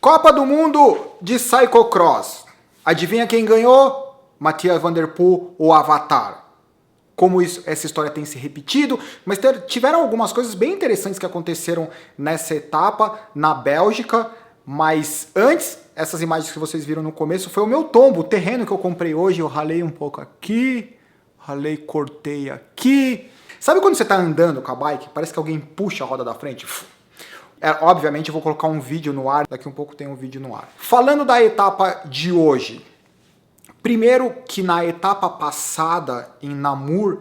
Copa do Mundo de Cyclocross. Adivinha quem ganhou? Mathieu van der Poel, o Avatar. Como essa história tem se repetido, mas tiveram algumas coisas bem interessantes que aconteceram nessa etapa na Bélgica. Mas antes, essas imagens que vocês viram no começo, foi o meu tombo, o terreno que eu comprei hoje. Eu ralei um pouco aqui, cortei aqui. Sabe quando você está andando com a bike, parece que alguém puxa a roda da frente? Obviamente eu vou colocar um vídeo no ar, daqui um pouco tem um vídeo no ar. Falando da etapa de hoje, primeiro que na etapa passada em Namur,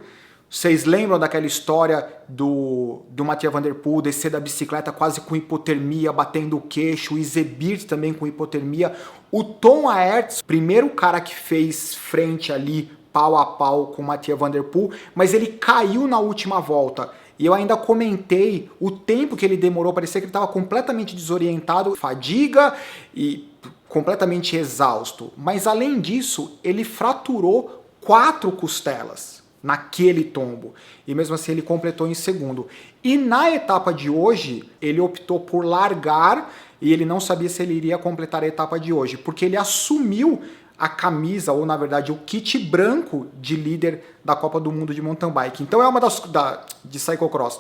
vocês lembram daquela história do Mathieu van der Poel descer da bicicleta quase com hipotermia, batendo o queixo, o Iserbyt também com hipotermia. O Tom Aerts, primeiro cara que fez frente ali, pau a pau com o Mathieu van der Poel, mas ele caiu na última volta. E eu ainda comentei o tempo que ele demorou, parecia que ele estava completamente desorientado, fadiga e completamente exausto. Mas além disso, ele fraturou 4 costelas naquele tombo. E mesmo assim ele completou em segundo. E na etapa de hoje, ele optou por largar e ele não sabia se ele iria completar a etapa de hoje, porque ele assumiu a camisa, ou na verdade o kit branco de líder da Copa do Mundo de Mountain Bike. Então é uma de Cyclocross.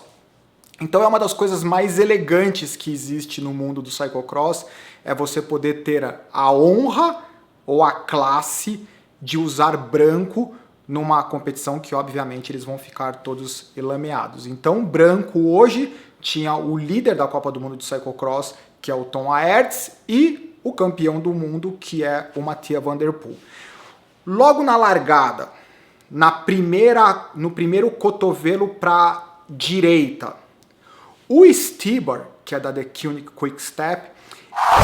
Então é uma das coisas mais elegantes que existe no mundo do Cyclocross, é você poder ter a honra ou a classe de usar branco numa competição que obviamente eles vão ficar todos elameados. Então branco hoje tinha o líder da Copa do Mundo de Cyclocross, que é o Tom Aerts, e o campeão do mundo, que é o Mathieu van der Poel. Logo na largada, no primeiro cotovelo para direita, o Stybar, que é da The Koenig Quick Step,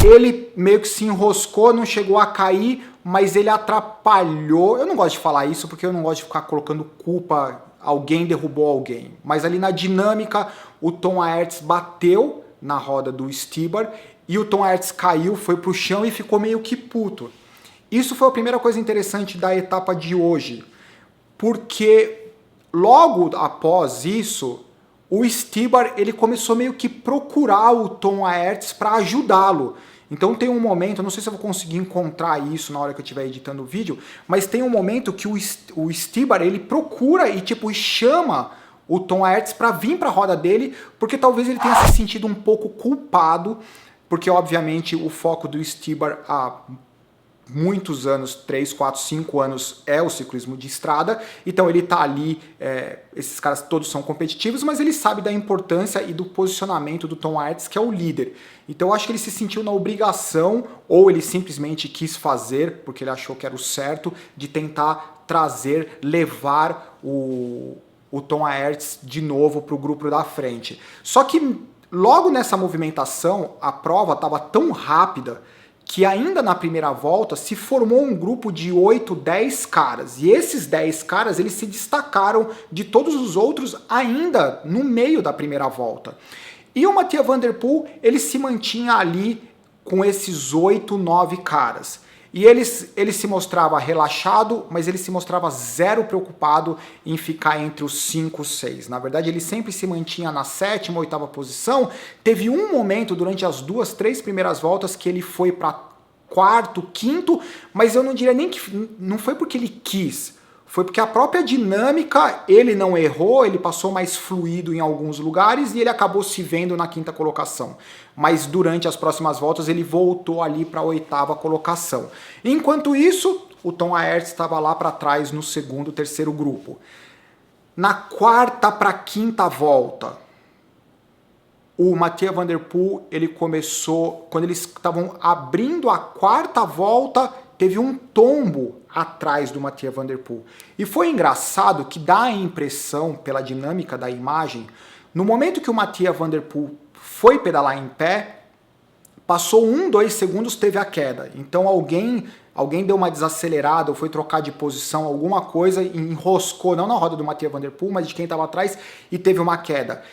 ele meio que se enroscou, não chegou a cair, mas ele atrapalhou. Eu não gosto de falar isso porque eu não gosto de ficar colocando culpa, alguém derrubou alguém. Mas ali na dinâmica, o Tom Aerts bateu na roda do Stybar e o Tom Aerts caiu, foi pro chão e ficou meio que puto. Isso foi a primeira coisa interessante da etapa de hoje, porque logo após isso, o Stybar ele começou meio que procurar o Tom Aerts para ajudá-lo. Então tem um momento, eu não sei se eu vou conseguir encontrar isso na hora que eu estiver editando o vídeo, mas tem um momento que o Stybar ele procura e tipo chama o Tom Aerts para vir para a roda dele, porque talvez ele tenha se sentido um pouco culpado, porque obviamente o foco do Stybar há muitos anos, 3, 4, 5 anos, é o ciclismo de estrada, então ele tá ali, esses caras todos são competitivos, mas ele sabe da importância e do posicionamento do Tom Aerts, que é o líder. Então eu acho que ele se sentiu na obrigação, ou ele simplesmente quis fazer, porque ele achou que era o certo, de tentar trazer, levar o Tom Aerts de novo para o grupo da frente. Só que logo nessa movimentação, a prova estava tão rápida que ainda na primeira volta se formou um grupo de 8, 10 caras. E esses 10 caras eles se destacaram de todos os outros ainda no meio da primeira volta. E o Mathieu van der Poel ele se mantinha ali com esses 8, 9 caras. E ele se mostrava relaxado, mas ele se mostrava zero preocupado em ficar entre os 5, 6. Na verdade, ele sempre se mantinha na 7ª, 8ª posição. Teve um momento durante as 2, 3 primeiras voltas que ele foi para 4º, 5º, mas eu não diria nem que não foi porque ele quis. Foi porque a própria dinâmica, ele não errou, ele passou mais fluido em alguns lugares e ele acabou se vendo na 5ª colocação. Mas durante as próximas voltas ele voltou ali para a 8ª colocação. Enquanto isso, o Tom Aerts estava lá para trás no 2º, 3º grupo. Na 4ª para 5ª volta, o Mathieu van der Poel, ele começou, quando eles estavam abrindo a 4ª volta, teve um tombo atrás do Mathieu van der Poel. E foi engraçado que dá a impressão, pela dinâmica da imagem, no momento que o Mathieu van der Poel foi pedalar em pé, passou 1, 2 segundos, teve a queda. Então alguém deu uma desacelerada ou foi trocar de posição, alguma coisa, e enroscou, não na roda do Mathieu van der Poel, mas de quem estava atrás, e teve uma queda.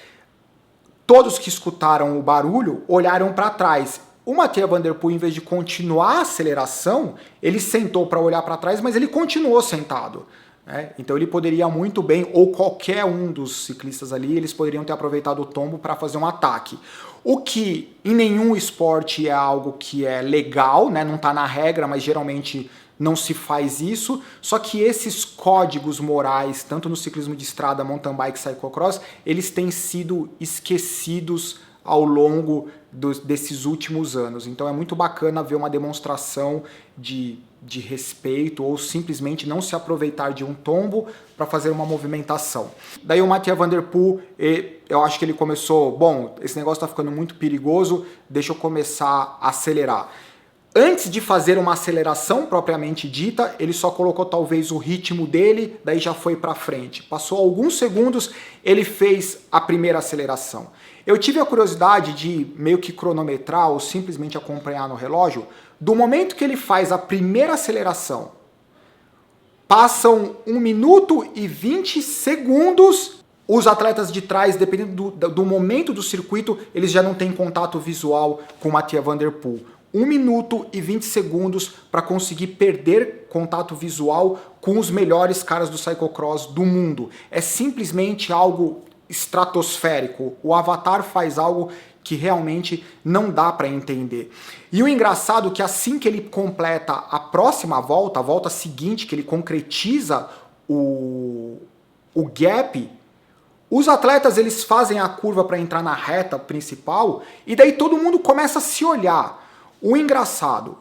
Todos que escutaram o barulho olharam para trás. O Mathieu van der Poel, em vez de continuar a aceleração, ele sentou para olhar para trás, mas ele continuou sentado. né? Então ele poderia muito bem, ou qualquer um dos ciclistas ali, eles poderiam ter aproveitado o tombo para fazer um ataque. O que em nenhum esporte é algo que é legal, né? Não está na regra, mas geralmente não se faz isso. Só que esses códigos morais, tanto no ciclismo de estrada, mountain bike, cyclocross, eles têm sido esquecidos ao longo desses últimos anos. Então é muito bacana ver uma demonstração de respeito ou simplesmente não se aproveitar de um tombo para fazer uma movimentação. Daí o Mathieu Van Der Poel, eu acho que ele começou, bom, esse negócio está ficando muito perigoso, deixa eu começar a acelerar. Antes de fazer uma aceleração propriamente dita, ele só colocou talvez o ritmo dele, daí já foi para frente. Passou alguns segundos, ele fez a primeira aceleração. Eu tive a curiosidade de meio que cronometrar ou simplesmente acompanhar no relógio. Do momento que ele faz a primeira aceleração, passam 1 minuto e 20 segundos. Os atletas de trás, dependendo do momento do circuito, eles já não têm contato visual com o Mathieu Van Der Poel. 1 minuto e 20 segundos para conseguir perder contato visual com os melhores caras do cyclocross do mundo. É simplesmente algo estratosférico. O Avatar faz algo que realmente não dá para entender. E o engraçado é que assim que ele completa a próxima volta, a volta seguinte, que ele concretiza o gap, os atletas eles fazem a curva para entrar na reta principal e daí todo mundo começa a se olhar. O engraçado,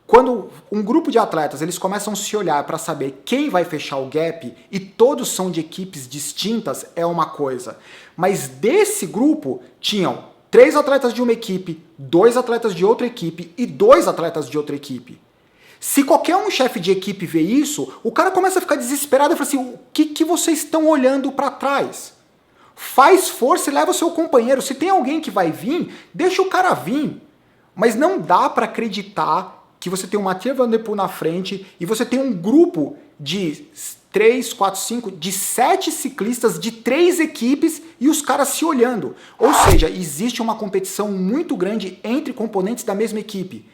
quando um grupo de atletas eles começam a se olhar para saber quem vai fechar o gap e todos são de equipes distintas, é uma coisa. Mas desse grupo tinham 3 atletas de uma equipe, 2 atletas de outra equipe e 2 atletas de outra equipe. Se qualquer um chefe de equipe vê isso, o cara começa a ficar desesperado e fala assim, o que vocês estão olhando para trás? Faz força e leva o seu companheiro. Se tem alguém que vai vir, deixa o cara vir. Mas não dá para acreditar que você tem o Mathieu Van Der Poel na frente e você tem um grupo de 3, 4, 5, de 7 ciclistas de 3 equipes e os caras se olhando. Ou seja, existe uma competição muito grande entre componentes da mesma equipe.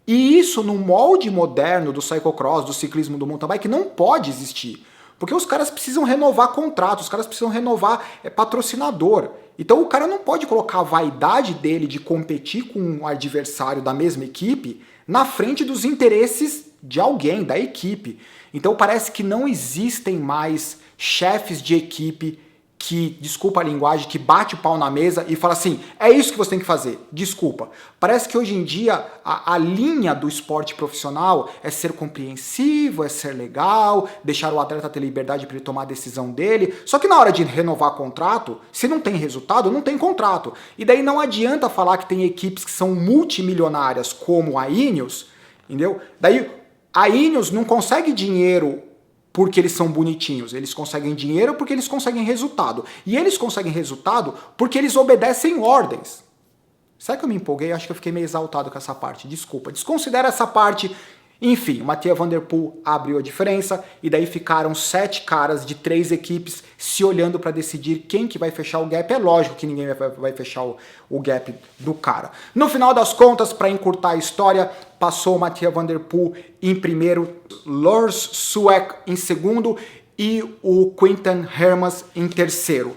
E isso no molde moderno do cyclocross, do ciclismo, do mountain bike, não pode existir. Porque os caras precisam renovar contratos, os caras precisam renovar patrocinador. Então o cara não pode colocar a vaidade dele de competir com um adversário da mesma equipe na frente dos interesses de alguém, da equipe. Então parece que não existem mais chefes de equipe que, desculpa a linguagem, que bate o pau na mesa e fala assim, é isso que você tem que fazer, desculpa. Parece que hoje em dia a linha do esporte profissional é ser compreensivo, é ser legal, deixar o atleta ter liberdade para ele tomar a decisão dele, só que na hora de renovar contrato, se não tem resultado, não tem contrato. E daí não adianta falar que tem equipes que são multimilionárias, como a Ineos, entendeu? Daí a Ineos não consegue dinheiro porque eles são bonitinhos, eles conseguem dinheiro porque eles conseguem resultado. E eles conseguem resultado porque eles obedecem ordens. Será que eu me empolguei? Acho que eu fiquei meio exaltado com essa parte, desculpa. Desconsidera essa parte. Enfim, o Mathieu Van Der Poel abriu a diferença e daí ficaram 7 caras de 3 equipes se olhando para decidir quem que vai fechar o gap. É lógico que ninguém vai fechar o gap do cara. No final das contas, para encurtar a história, passou o Mathieu Van Der Poel em primeiro, Lars Sueck em segundo e o Quinten Hermans em terceiro.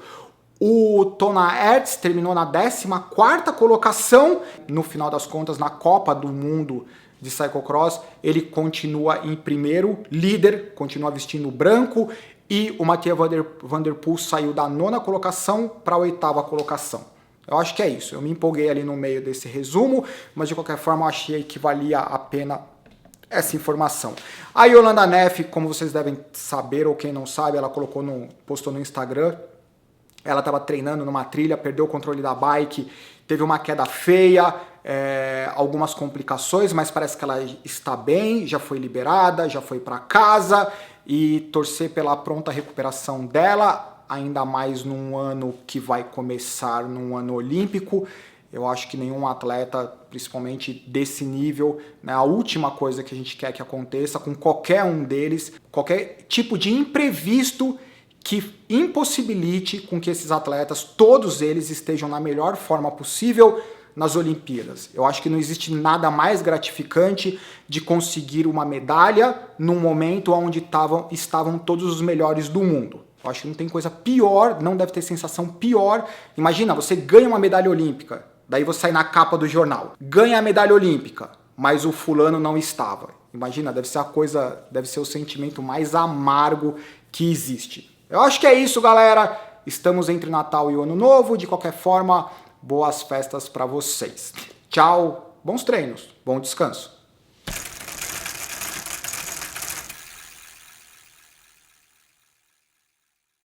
O Tona Ertz terminou na 14ª colocação. No final das contas, na Copa do Mundo de cyclocross, ele continua em primeiro, líder, continua vestindo branco, e o Mathieu Van Der Poel saiu da 9ª colocação para a 8ª colocação. Eu acho que é isso, eu me empolguei ali no meio desse resumo, mas de qualquer forma eu achei que valia a pena essa informação. A Yolanda Neff, como vocês devem saber, ou quem não sabe, ela postou no Instagram, ela estava treinando numa trilha, perdeu o controle da bike, teve uma queda feia, algumas complicações, mas parece que ela está bem, já foi liberada, já foi para casa, e torcer pela pronta recuperação dela, ainda mais num ano que vai começar num ano olímpico. Eu acho que nenhum atleta, principalmente desse nível, né, a última coisa que a gente quer que aconteça com qualquer um deles, qualquer tipo de imprevisto que impossibilite com que esses atletas, todos eles, estejam na melhor forma possível, nas Olimpíadas. Eu acho que não existe nada mais gratificante de conseguir uma medalha num momento onde estavam todos os melhores do mundo. Eu acho que não tem coisa pior, não deve ter sensação pior. Imagina, você ganha uma medalha olímpica, daí você sai na capa do jornal. Ganha a medalha olímpica, mas o fulano não estava. Imagina, deve ser o sentimento mais amargo que existe. Eu acho que é isso, galera. Estamos entre Natal e o Ano Novo. De qualquer forma, boas festas para vocês. Tchau, bons treinos, bom descanso.